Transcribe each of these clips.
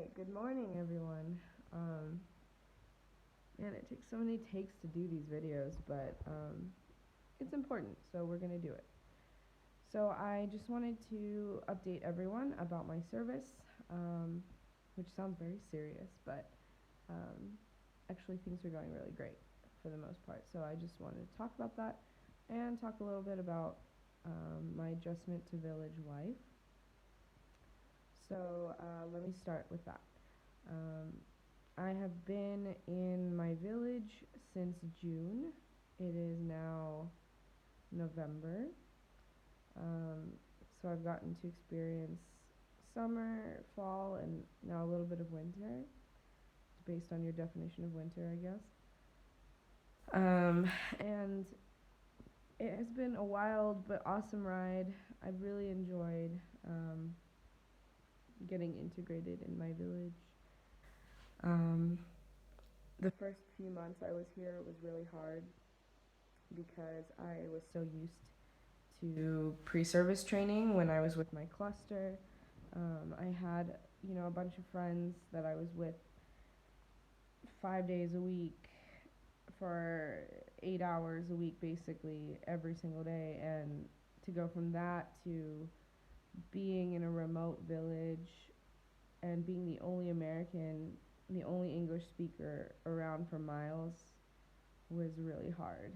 Alright, good morning everyone. Man, it takes so many takes to do these videos, but it's important, so we're gonna do it. So I just wanted to update everyone about my service, which sounds very serious, but actually things are going really great for the most part. So I just wanted to talk about that and talk a little bit about my adjustment to village life. So let me start with that. I have been in my village since June. It is now November. So I've gotten to experience summer, fall, and now a little bit of winter. It's based on your definition of winter, I guess. And it has been a wild but awesome ride. I've really enjoyed getting integrated in my village. The first few months I was here was really hard because I was so used to pre-service training when I was with my cluster. I had, a bunch of friends that I was with 5 days a week for 8 hours a week, basically every single day, and to go from that to being in a remote village and being the only American, the only English speaker around for miles was really hard.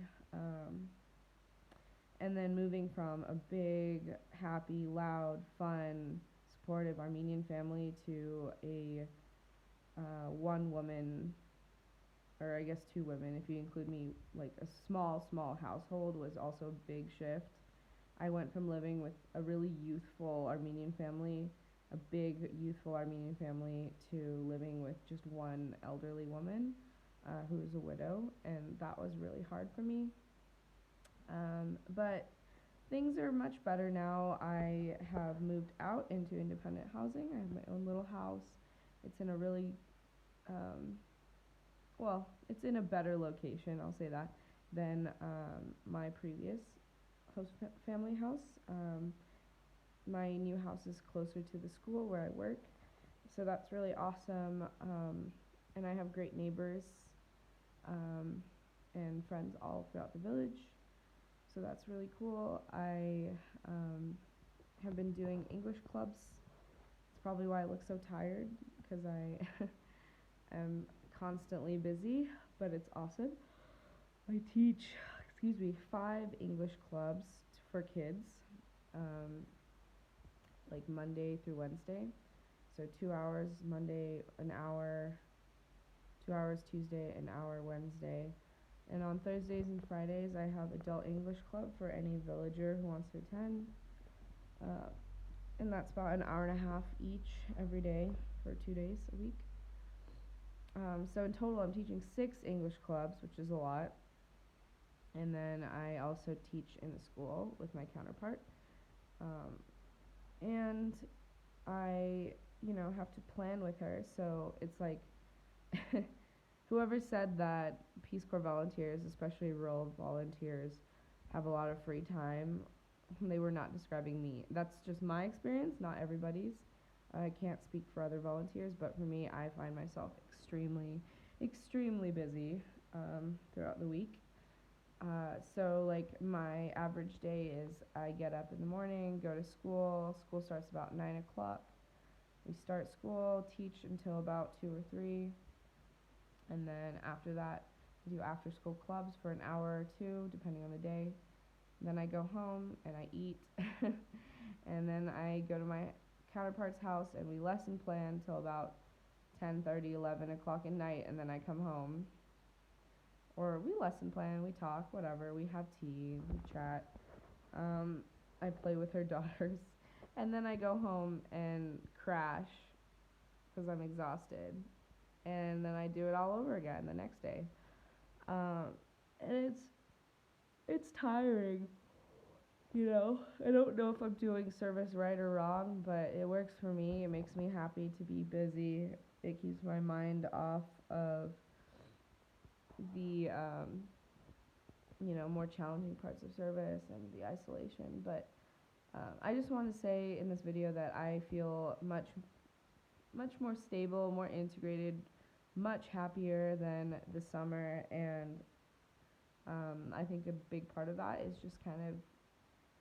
And then moving from a big, happy, loud, fun, supportive Armenian family to a one woman, or I guess two women, if you include me, like a small household was also a big shift. I went from living with a really youthful Armenian family, a big youthful Armenian family, to living with just one elderly woman who is a widow, and that was really hard for me. But things are much better now. I have moved out into independent housing. I have my own little house. It's in a really, it's in a better location, I'll say that, than my previous host family house. My new house is closer to the school where I work, so that's really awesome. And I have great neighbors and friends all throughout the village, so that's really cool. I have been doing English clubs. It's probably why I look so tired, because I am constantly busy, but it's awesome. I teach, 5 English clubs for kids, like Monday through Wednesday. So 2 hours Monday, an hour, 2 hours Tuesday, an hour Wednesday. And on Thursdays and Fridays, I have adult English club for any villager who wants to attend. And that's about an hour and a half each every day for 2 days a week. So in total, I'm teaching 6 English clubs, which is a lot. And then I also teach in the school with my counterpart. And I, have to plan with her. So it's like, whoever said that Peace Corps volunteers, especially rural volunteers, have a lot of free time, they were not describing me. That's just my experience, not everybody's. I can't speak for other volunteers, but for me, I find myself extremely busy throughout the week. So like my average day is I get up in the morning, go to school. School starts about 9 o'clock. We start school, teach until about 2 or 3. And then after that, I do after school clubs for an hour or two, depending on the day. Then I go home and I eat. And then I go to my counterpart's house and we lesson plan till about 10:30, 11 o'clock at night, and then I come home. Or we lesson plan, we talk, whatever, we have tea, we chat. I play with her daughters. And then I go home and crash because I'm exhausted. And then I do it all over again the next day. And it's tiring. I don't know if I'm doing service right or wrong, but it works for me. It makes me happy to be busy. It keeps my mind off of the more challenging parts of service and the isolation. But I just want to say in this video that I feel much much more stable, more integrated, much happier than the summer. And I think a big part of that is just kind of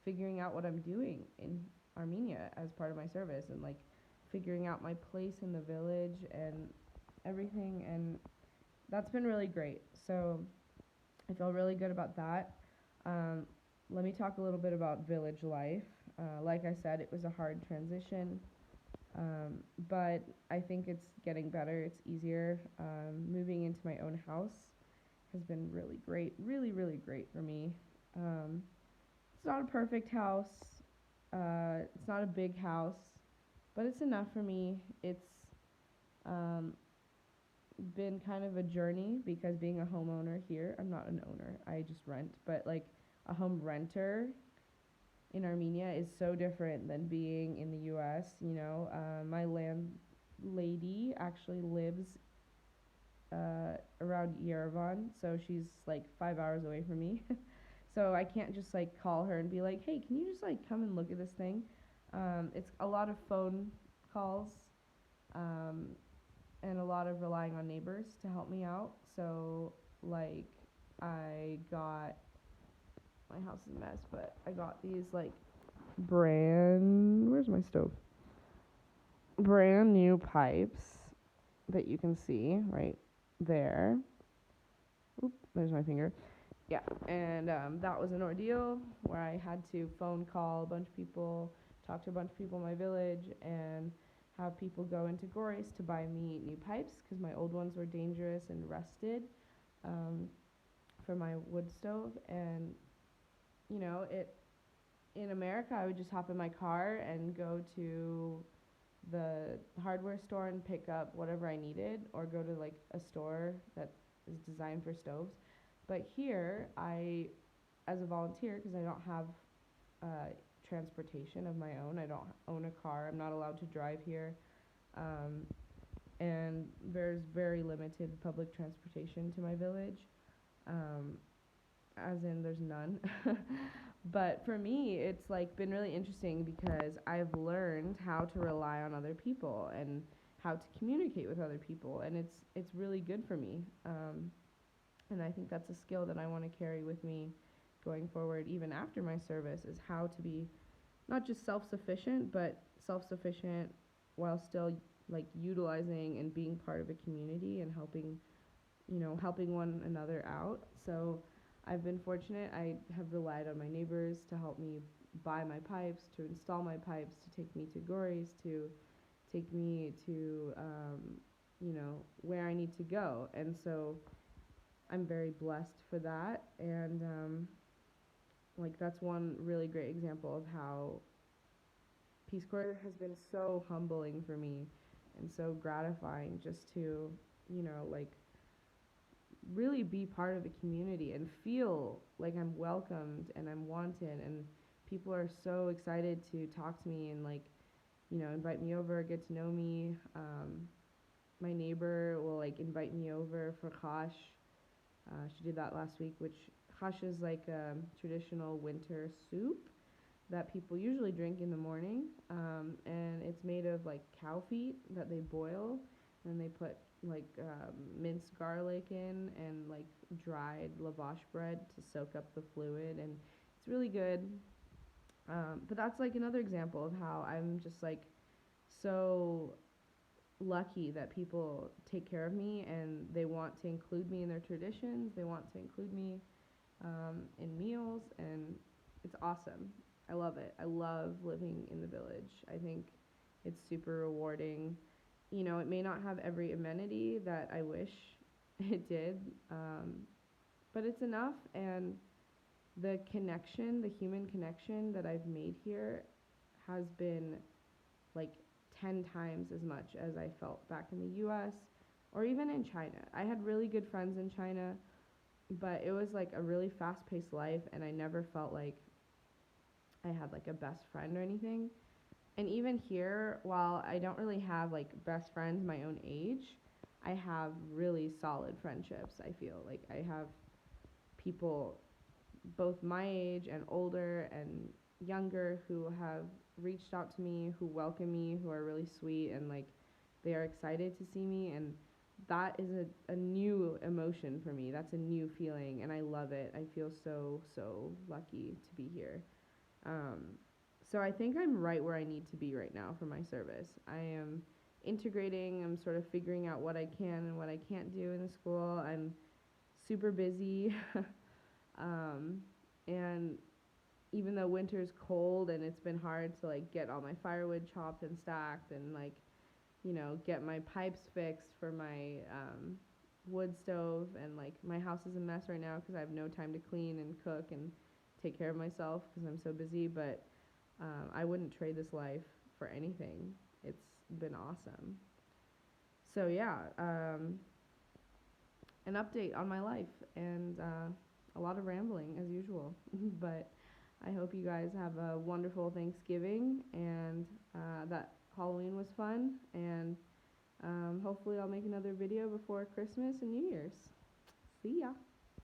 figuring out what I'm doing in Armenia as part of my service, and like figuring out my place in the village and everything. And that's been really great. So I feel really good about that. Um, Let me talk a little bit about village life. Like I said, it was a hard transition, but I think it's getting better. It's easier. Moving into my own house has been really great, really, really great for me. Um, it's not a perfect house. It's not a big house, but it's enough for me. It's um, been kind of a journey because being a homeowner here, I'm not an owner, I just rent, but like a home renter in Armenia is so different than being in the US. My landlady actually lives around Yerevan, so she's like 5 hours away from me. So I can't just like call her and be like, hey, can you just like come and look at this thing? It's a lot of phone calls, um, and a lot of relying on neighbors to help me out. So like I got my house is a mess, but I got these like where's my stove? Brand new pipes that you can see right there. Oop, there's my finger. Yeah, and that was an ordeal where I had to phone call a bunch of people, talk to a bunch of people in my village, and have people go into Goris to buy me new pipes because my old ones were dangerous and rusted, um, for my wood stove. And it in America, I would just hop in my car and go to the hardware store and pick up whatever I needed, or go to like a store that is designed for stoves. But here, as a volunteer, because I don't have transportation of my own, I don't own a car, I'm not allowed to drive here, um, and there's very limited public transportation to my village, um, as in there's none. But for me, it's like been really interesting because I've learned how to rely on other people and how to communicate with other people, and it's really good for me. And I think that's a skill that I want to carry with me going forward, even after my service, is how to be not just self-sufficient, but self-sufficient while still like utilizing and being part of a community and helping one another out. So I've been fortunate. I have relied on my neighbors to help me buy my pipes, to install my pipes, to take me to Gories, to take me to where I need to go. And so I'm very blessed for that. And like that's one really great example of how Peace Corps has been so humbling for me and so gratifying, just to like really be part of a community and feel like I'm welcomed and I'm wanted, and people are so excited to talk to me and like invite me over, get to know me. My neighbor will like invite me over for khash. She did that last week, which khash is like a traditional winter soup that people usually drink in the morning, and it's made of like cow feet that they boil, and they put like minced garlic in, and like dried lavash bread to soak up the fluid, and it's really good. But that's like another example of how I'm just like so lucky that people take care of me and they want to include me in their traditions. They want to include me in meals, and it's awesome. I love it. I love living in the village. I think it's super rewarding. It may not have every amenity that I wish it did, but it's enough. And the human connection that I've made here has been like 10 times as much as I felt back in the US or even in China. I had really good friends in China, but it was like a really fast-paced life, and I never felt like I had like a best friend or anything. And even here, while I don't really have like best friends my own age, I have really solid friendships. I feel like I have people both my age and older and younger who have reached out to me, who welcome me, who are really sweet and like They are excited to see me, and that is a new emotion for me. That's a new feeling, and I love it. I feel so, so lucky to be here. Um, so I think I'm right where I need to be right now for my service. I am integrating, I'm sort of figuring out what I can and what I can't do in the school. I'm super busy. um, and even though winter's cold and it's been hard to like get all my firewood chopped and stacked and like, get my pipes fixed for my wood stove, and like my house is a mess right now because I have no time to clean and cook and take care of myself because I'm so busy. But I wouldn't trade this life for anything. It's been awesome. So yeah, an update on my life and a lot of rambling as usual. But I hope you guys have a wonderful Thanksgiving and that Halloween was fun. And hopefully, I'll make another video before Christmas and New Year's. See ya.